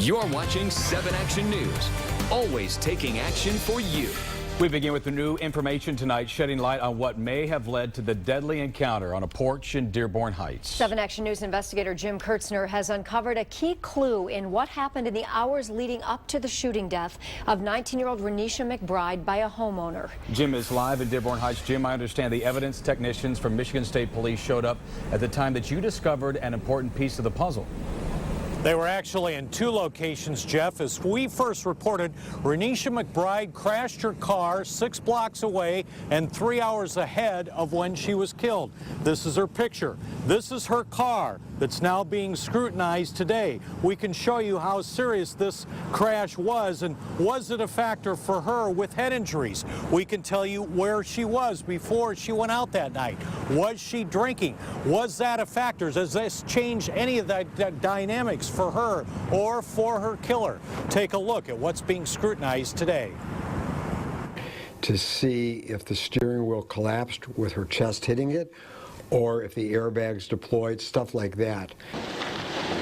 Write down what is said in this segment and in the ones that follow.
You're watching 7 Action News, always taking action for you. We begin with the new information tonight, shedding light on what may have led to the deadly encounter on a porch in Dearborn Heights. 7 Action News investigator Jim Kurtzner has uncovered a key clue in what happened in the hours leading up to the shooting death of 19-year-old Renisha McBride by a homeowner. Jim is live in Dearborn Heights. Jim, I understand the evidence technicians from Michigan State Police showed up at the time that you discovered an important piece of the puzzle. They were actually in 2 locations, Jeff. As we first reported, Renisha McBride crashed her car 6 blocks away and 3 hours ahead of when she was killed. This is her picture. This is her car that's now being scrutinized today. We can show you how serious this crash was, and was it a factor for her with head injuries? We can tell you where she was before she went out that night. Was she drinking? Was that a factor? Does this change any of the dynamics for her or for her killer? Take a look at what's being scrutinized today. To see if the steering wheel collapsed with her chest hitting it, or if the airbags deployed, stuff like that.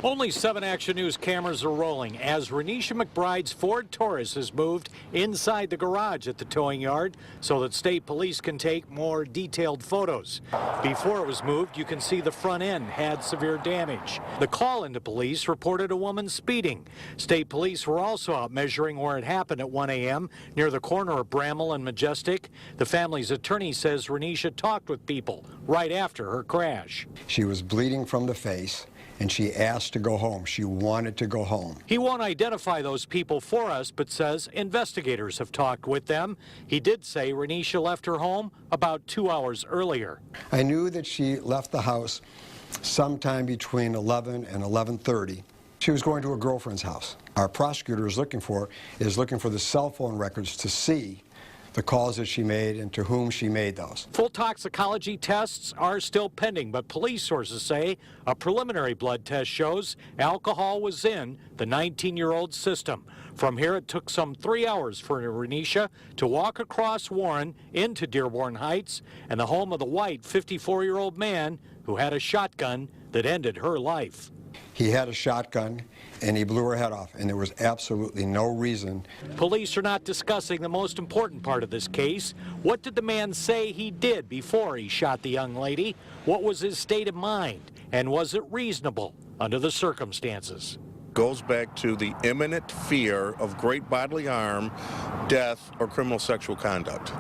Only 7 Action News cameras are rolling as Renisha McBride's Ford Taurus is moved inside the garage at the towing yard so that state police can take more detailed photos. Before it was moved, you can see the front end had severe damage. The call into police reported a woman speeding. State police were also out measuring where it happened at 1 a.m. near the corner of Bramall and Majestic. The family's attorney says Renisha talked with people right after her crash. She was bleeding from the face, and she asked to go home. She wanted to go home. He won't identify those people for us, but says investigators have talked with them. He did say Renisha left her home about 2 hours earlier. I knew that she left the house sometime between 11 and 11:30. She was going to a girlfriend's house. Our prosecutor is looking for the cell phone records to see the calls that she made and to whom she made those. Full toxicology tests are still pending, but police sources say a preliminary blood test shows alcohol was in the 19-year-old's system. From here, it took some 3 hours for Renisha to walk across Warren into Dearborn Heights and the home of the white 54-year-old man who had a shotgun that ended her life. He had a shotgun, and he blew her head off, and there was absolutely no reason. Police are not discussing the most important part of this case. What did the man say he did before he shot the young lady? What was his state of mind? And was it reasonable under the circumstances? Goes back to the imminent fear of great bodily harm, death, or criminal sexual conduct.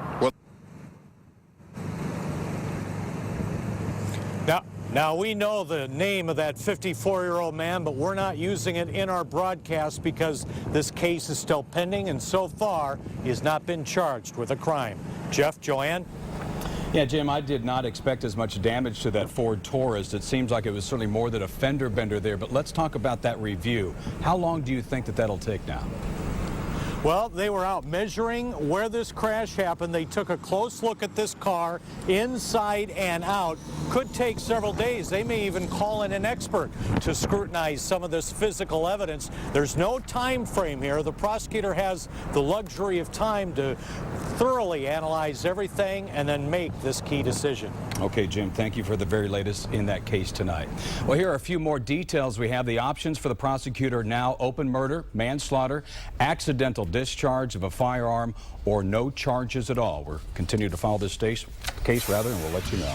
Now we know the name of that 54-year-old man, but we're not using it in our broadcast because this case is still pending, and so far he has not been charged with a crime. Jeff, Joanne? Yeah, Jim, I did not expect as much damage to that Ford Taurus. It seems like it was certainly more than a fender bender there, but let's talk about that review. How long do you think that that'll take now? Well, they were out measuring where this crash happened. They took a close look at this car inside and out. Could take several days. They may even call in an expert to scrutinize some of this physical evidence. There's no time frame here. The prosecutor has the luxury of time to thoroughly analyze everything and then make this key decision. Okay, Jim, thank you for the very latest in that case tonight. Well, here are a few more details. We have the options for the prosecutor now: open murder, manslaughter, accidental discharge of a firearm, or no charges at all. We're continuing to follow this case, and we'll let you know.